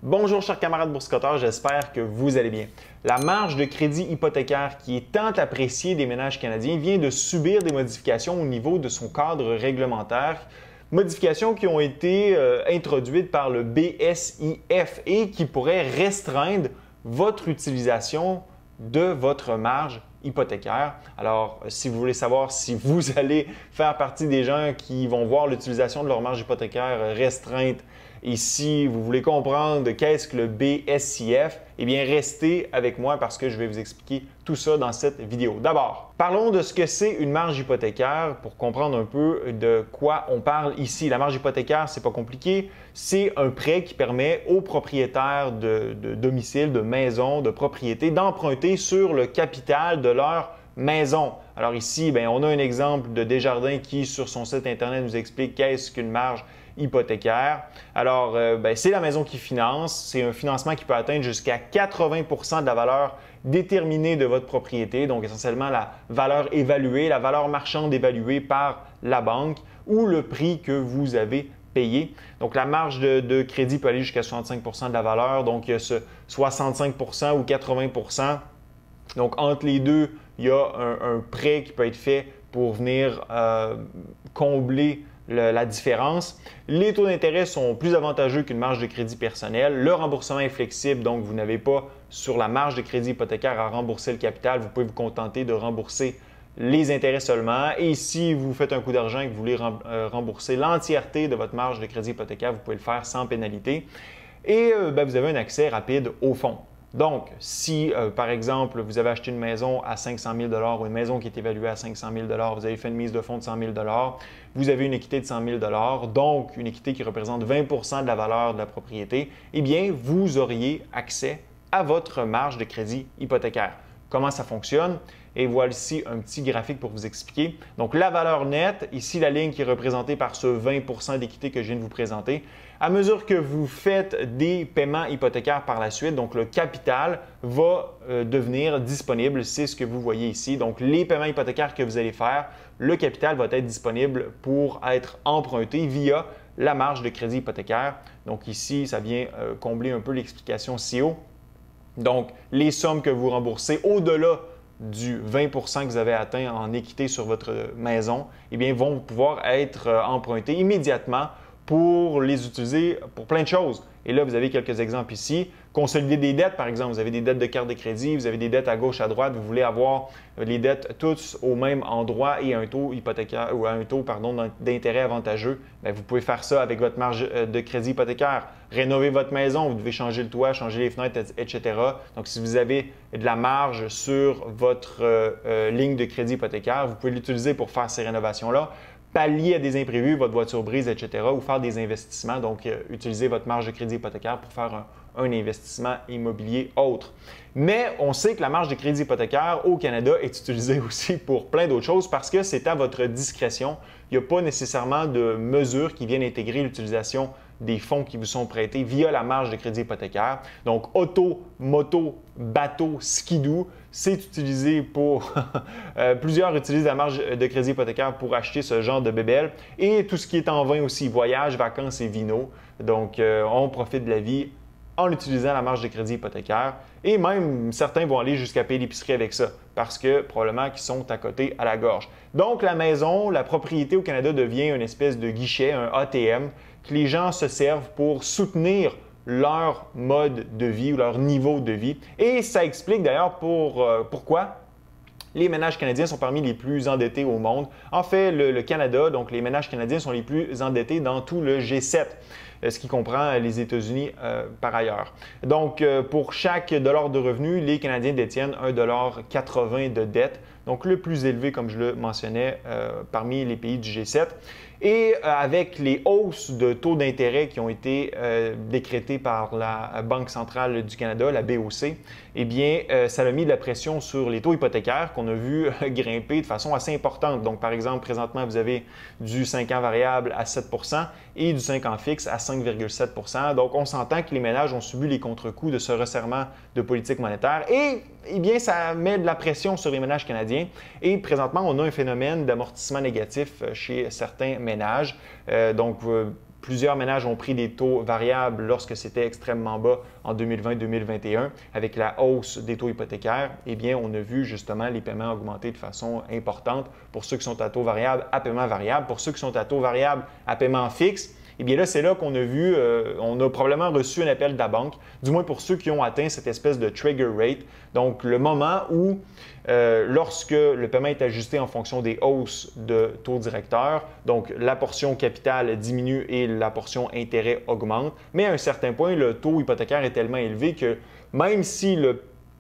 Bonjour chers camarades boursicotteurs, j'espère que vous allez bien. La marge de crédit hypothécaire qui est tant appréciée des ménages canadiens vient de subir des modifications au niveau de son cadre réglementaire, modifications qui ont été introduites par le BSIF et qui pourraient restreindre votre utilisation de votre marge hypothécaire. Alors, si vous voulez savoir si vous allez faire partie des gens qui vont voir l'utilisation de leur marge hypothécaire restreinte et si vous voulez comprendre qu'est-ce que le BSIF, eh bien, restez avec moi parce que je vais vous expliquer tout ça dans cette vidéo. D'abord, parlons de ce que c'est une marge hypothécaire pour comprendre un peu de quoi on parle ici. La marge hypothécaire, c'est pas compliqué. C'est un prêt qui permet aux propriétaires de domicile, de maison, de propriété d'emprunter sur le capital de leur maison. Alors ici, bien, on a un exemple de Desjardins qui, sur son site Internet, nous explique qu'est-ce qu'une marge hypothécaire. Alors, c'est la maison qui finance. C'est un financement qui peut atteindre jusqu'à 80 de la valeur déterminée de votre propriété, donc essentiellement la valeur évaluée, la valeur marchande évaluée par la banque ou le prix que vous avez payé. Donc, la marge de crédit peut aller jusqu'à 65 de la valeur. Donc, il y a ce 65 ou 80 Donc, entre les deux, il y a un prêt qui peut être fait pour venir combler la différence. Les taux d'intérêt sont plus avantageux qu'une marge de crédit personnelle. Le remboursement est flexible, donc vous n'avez pas sur la marge de crédit hypothécaire à rembourser le capital. Vous pouvez vous contenter de rembourser les intérêts seulement. Et si vous faites un coup d'argent et que vous voulez rembourser l'entièreté de votre marge de crédit hypothécaire, vous pouvez le faire sans pénalité. Et vous avez un accès rapide au fonds. Donc, si, par exemple, vous avez acheté une maison à 500 000 ou une maison qui est évaluée à 500 000 vous avez fait une mise de fonds de 100 000 vous avez une équité de 100 000 donc une équité qui représente 20 de la valeur de la propriété, eh bien, vous auriez accès à votre marge de crédit hypothécaire. Comment ça fonctionne? Et voici un petit graphique pour vous expliquer. Donc, la valeur nette, ici la ligne qui est représentée par ce 20 d'équité que je viens de vous présenter. À mesure que vous faites des paiements hypothécaires par la suite, donc le capital va devenir disponible. C'est ce que vous voyez ici. Donc, les paiements hypothécaires que vous allez faire, le capital va être disponible pour être emprunté via la marge de crédit hypothécaire. Donc, ici, ça vient combler un peu l'explication ci-haut. Donc, les sommes que vous remboursez au-delà du 20 que vous avez atteint en équité sur votre maison, eh bien, vont pouvoir être empruntés immédiatement pour les utiliser pour plein de choses. Et là, vous avez quelques exemples ici. Consolider des dettes, par exemple. Vous avez des dettes de carte de crédit, vous avez des dettes à gauche, à droite. Vous voulez avoir les dettes toutes au même endroit et un taux hypothécaire ou un taux d'intérêt avantageux. Bien, vous pouvez faire ça avec votre marge de crédit hypothécaire. Rénover votre maison, vous devez changer le toit, changer les fenêtres, etc. Donc, si vous avez de la marge sur votre ligne de crédit hypothécaire, vous pouvez l'utiliser pour faire ces rénovations-là. Pallier à des imprévus, votre voiture brise, etc. ou faire des investissements. Donc, utiliser votre marge de crédit hypothécaire pour faire un investissement immobilier autre. Mais on sait que la marge de crédit hypothécaire au Canada est utilisée aussi pour plein d'autres choses parce que c'est à votre discrétion. Il n'y a pas nécessairement de mesures qui viennent intégrer l'utilisation des fonds qui vous sont prêtés via la marge de crédit hypothécaire. Donc, auto, moto, bateau, skidoo, c'est utilisé pour… plusieurs utilisent la marge de crédit hypothécaire pour acheter ce genre de bébelle. Et tout ce qui est en vin aussi, voyages, vacances et vino. Donc, on profite de la vie en utilisant la marge de crédit hypothécaire. Et même, certains vont aller jusqu'à payer l'épicerie avec ça parce que probablement qu'ils sont à côté à la gorge. Donc, la maison, la propriété au Canada devient une espèce de guichet, un ATM, que les gens se servent pour soutenir leur mode de vie ou leur niveau de vie. Et ça explique d'ailleurs pourquoi les ménages canadiens sont parmi les plus endettés au monde. En fait, le Canada, donc les ménages canadiens sont les plus endettés dans tout le G7, ce qui comprend les États-Unis par ailleurs. Donc, pour chaque dollar de revenu, les Canadiens détiennent 1,80 $ de dette, donc le plus élevé, comme je le mentionnais, parmi les pays du G7. Et avec les hausses de taux d'intérêt qui ont été décrétées par la Banque centrale du Canada, la BOC, eh bien, ça a mis de la pression sur les taux hypothécaires qu'on a vu grimper de façon assez importante. Donc, par exemple, présentement, vous avez du 5 ans variable à 7 et du 5 ans fixe à 5,7 Donc, on s'entend que les ménages ont subi les contre-coups de ce resserrement de politique monétaire et eh bien, ça met de la pression sur les ménages canadiens. Et présentement, on a un phénomène d'amortissement négatif chez certains ménages. Plusieurs ménages ont pris des taux variables lorsque c'était extrêmement bas en 2020-2021. Avec la hausse des taux hypothécaires, eh bien, on a vu justement les paiements augmenter de façon importante pour ceux qui sont à taux variable à paiement variable. Pour ceux qui sont à taux variable à paiement fixe, eh bien là, c'est là qu'on a vu, on a probablement reçu un appel de la banque, du moins pour ceux qui ont atteint cette espèce de trigger rate. Donc, le moment où, lorsque le paiement est ajusté en fonction des hausses de taux directeur, donc la portion capital diminue et la portion intérêt augmente. Mais à un certain point, le taux hypothécaire est tellement élevé que même si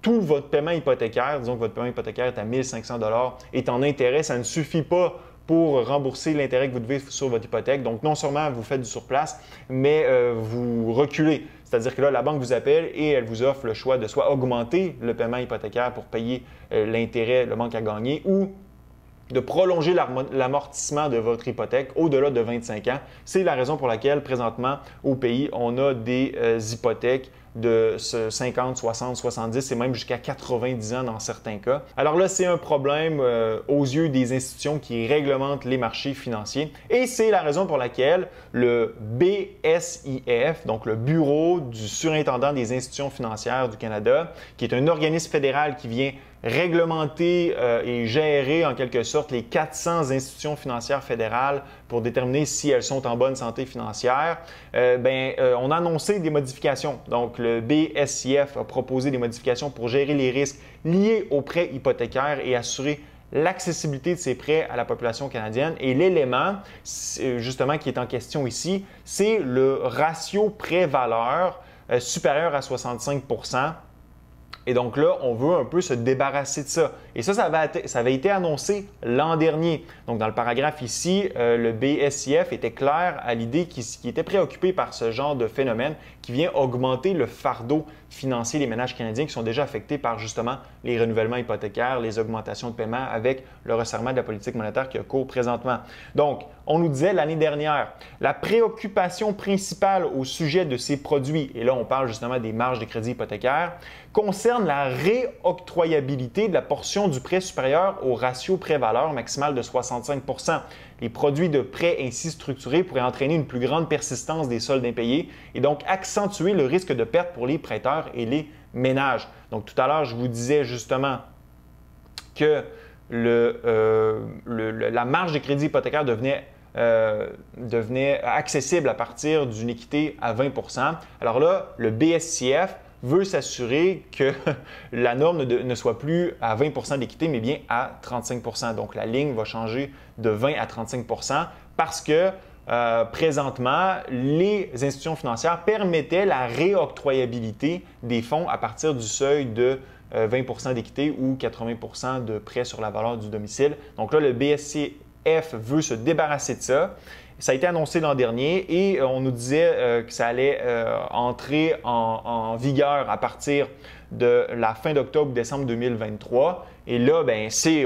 tout votre paiement hypothécaire, disons que votre paiement hypothécaire est à 1 500 $ est en intérêt, ça ne suffit pas pour rembourser l'intérêt que vous devez sur votre hypothèque. Donc, non seulement vous faites du surplace, mais vous reculez. C'est-à-dire que là, la banque vous appelle et elle vous offre le choix de soit augmenter le paiement hypothécaire pour payer l'intérêt, le manque à gagner, ou de prolonger l'amortissement de votre hypothèque au-delà de 25 ans. C'est la raison pour laquelle, présentement, au pays, on a des hypothèques de 50, 60, 70 et même jusqu'à 90 ans dans certains cas. Alors là, c'est un problème aux yeux des institutions qui réglementent les marchés financiers et c'est la raison pour laquelle le BSIF, donc le Bureau du surintendant des institutions financières du Canada, qui est un organisme fédéral qui vient réglementer et gérer en quelque sorte les 400 institutions financières fédérales pour déterminer si elles sont en bonne santé financière, on a annoncé des modifications. Donc, le BSIF a proposé des modifications pour gérer les risques liés aux prêts hypothécaires et assurer l'accessibilité de ces prêts à la population canadienne. Et l'élément, justement, qui est en question ici, c'est le ratio prêt-valeur supérieur à 65 %. Et donc là, on veut un peu se débarrasser de ça. Et ça avait été annoncé l'an dernier. Donc, dans le paragraphe ici, le BSIF était clair à l'idée qu'il était préoccupé par ce genre de phénomène qui vient augmenter le fardeau financier des ménages canadiens qui sont déjà affectés par justement les renouvellements hypothécaires, les augmentations de paiement avec le resserrement de la politique monétaire qui a cours présentement. Donc, on nous disait l'année dernière, la préoccupation principale au sujet de ces produits, et là on parle justement des marges de crédit hypothécaire, concerne la réoctroyabilité de la portion du prêt supérieur au ratio prêt-valeur maximal de 65 %. Les produits de prêt ainsi structurés pourraient entraîner une plus grande persistance des soldes impayés et donc accentuer le risque de perte pour les prêteurs et les ménages. Donc tout à l'heure, je vous disais justement que la marge de crédit hypothécaire devenait accessible à partir d'une équité à 20 %. Alors là, le BSIF veut s'assurer que la norme ne soit plus à 20 % d'équité, mais bien à 35 %. Donc, la ligne va changer de 20 à 35 % parce que présentement, les institutions financières permettaient la réoctroyabilité des fonds à partir du seuil de 20 % d'équité ou 80 % de prêt sur la valeur du domicile. Donc là, le BSIF veut se débarrasser de ça. Ça a été annoncé l'an dernier et on nous disait que ça allait entrer en vigueur à partir de la fin d'octobre, décembre 2023. Et là,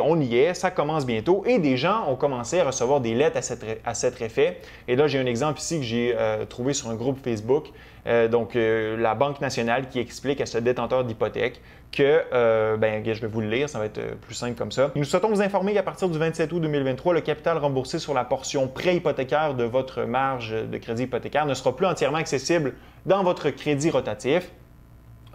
on y est, ça commence bientôt et des gens ont commencé à recevoir des lettres à cet effet. Et là, j'ai un exemple ici que j'ai trouvé sur un groupe Facebook. La Banque nationale qui explique à ce détenteur d'hypothèque que, je vais vous le lire, ça va être plus simple comme ça. Nous souhaitons vous informer qu'à partir du 27 août 2023, le capital remboursé sur la portion prêt hypothécaire de votre marge de crédit hypothécaire ne sera plus entièrement accessible dans votre crédit rotatif.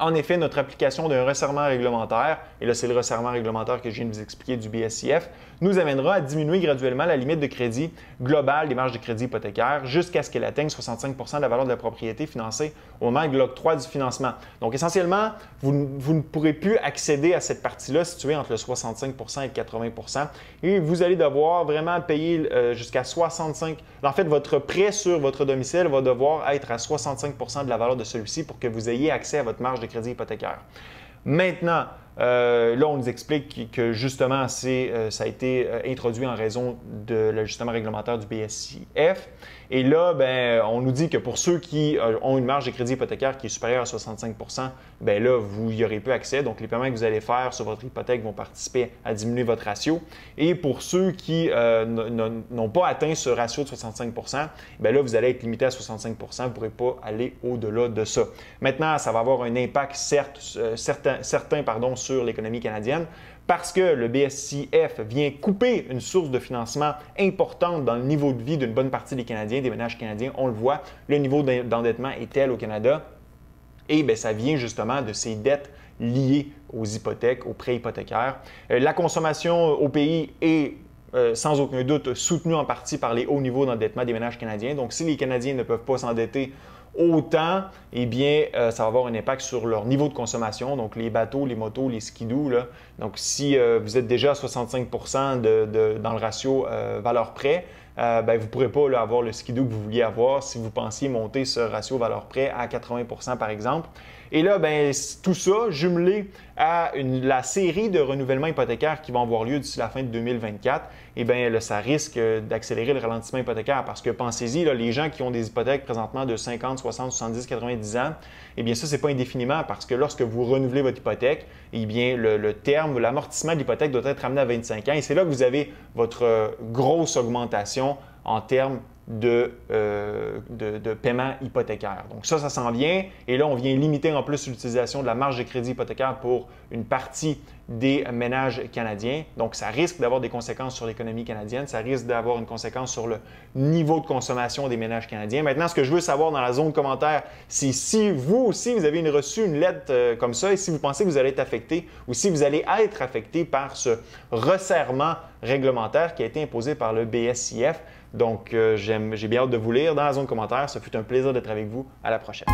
En effet, notre application d'un resserrement réglementaire, et là c'est le resserrement réglementaire que je viens de vous expliquer du BSIF, nous amènera à diminuer graduellement la limite de crédit globale des marges de crédit hypothécaire jusqu'à ce qu'elle atteigne 65 % de la valeur de la propriété financée au moment de l'octroi du financement. Donc essentiellement, vous ne pourrez plus accéder à cette partie-là située entre le 65 % et le 80 % et vous allez devoir vraiment payer jusqu'à 65 %. En fait, votre prêt sur votre domicile va devoir être à 65 % de la valeur de celui-ci pour que vous ayez accès à votre marge de crédit hypothécaire. Maintenant, là, on nous explique que justement, ça a été introduit en raison de l'ajustement réglementaire du BSIF. Et là, on nous dit que pour ceux qui ont une marge de crédit hypothécaire qui est supérieure à 65 %, là, vous y aurez peu accès. Donc, les paiements que vous allez faire sur votre hypothèque vont participer à diminuer votre ratio. Et pour ceux qui n'ont pas atteint ce ratio de 65 %, là, vous allez être limité à 65 %. Vous ne pourrez pas aller au-delà de ça. Maintenant, ça va avoir un impact certain sur l'économie canadienne parce que le BSIF vient couper une source de financement importante dans le niveau de vie d'une bonne partie des Canadiens, des ménages canadiens. On le voit, le niveau d'endettement est tel au Canada et bien, ça vient justement de ces dettes liées aux hypothèques, aux prêts hypothécaires. La consommation au pays est sans aucun doute soutenue en partie par les hauts niveaux d'endettement des ménages canadiens. Donc, si les Canadiens ne peuvent pas s'endetter autant, eh bien, ça va avoir un impact sur leur niveau de consommation, donc les bateaux, les motos, les skidoo. Là. Donc, si vous êtes déjà à 65 dans le ratio valeur-prêt, ben, vous ne pourrez pas là, avoir le skidoo que vous vouliez avoir si vous pensiez monter ce ratio valeur-prêt à 80 par exemple. Et là, ben, tout ça jumelé à la série de renouvellements hypothécaires qui vont avoir lieu d'ici la fin de 2024, eh bien, là, ça risque d'accélérer le ralentissement hypothécaire parce que pensez-y, là, les gens qui ont des hypothèques présentement de 50, 60, 70, 90 ans, eh bien, ça, ce n'est pas indéfiniment parce que lorsque vous renouvelez votre hypothèque, eh bien, le terme, l'amortissement de l'hypothèque doit être ramené à 25 ans et c'est là que vous avez votre grosse augmentation en termes de paiement hypothécaire. Donc ça s'en vient. Et là, on vient limiter en plus l'utilisation de la marge de crédit hypothécaire pour une partie des ménages canadiens. Donc, ça risque d'avoir des conséquences sur l'économie canadienne. Ça risque d'avoir une conséquence sur le niveau de consommation des ménages canadiens. Maintenant, ce que je veux savoir dans la zone commentaire, c'est si vous aussi, vous avez reçu une lettre comme ça et si vous pensez que vous allez être affecté ou si vous allez être affecté par ce resserrement réglementaire qui a été imposé par le BSIF. Donc, j'ai bien hâte de vous lire dans la zone commentaire. Ce fut un plaisir d'être avec vous. À la prochaine.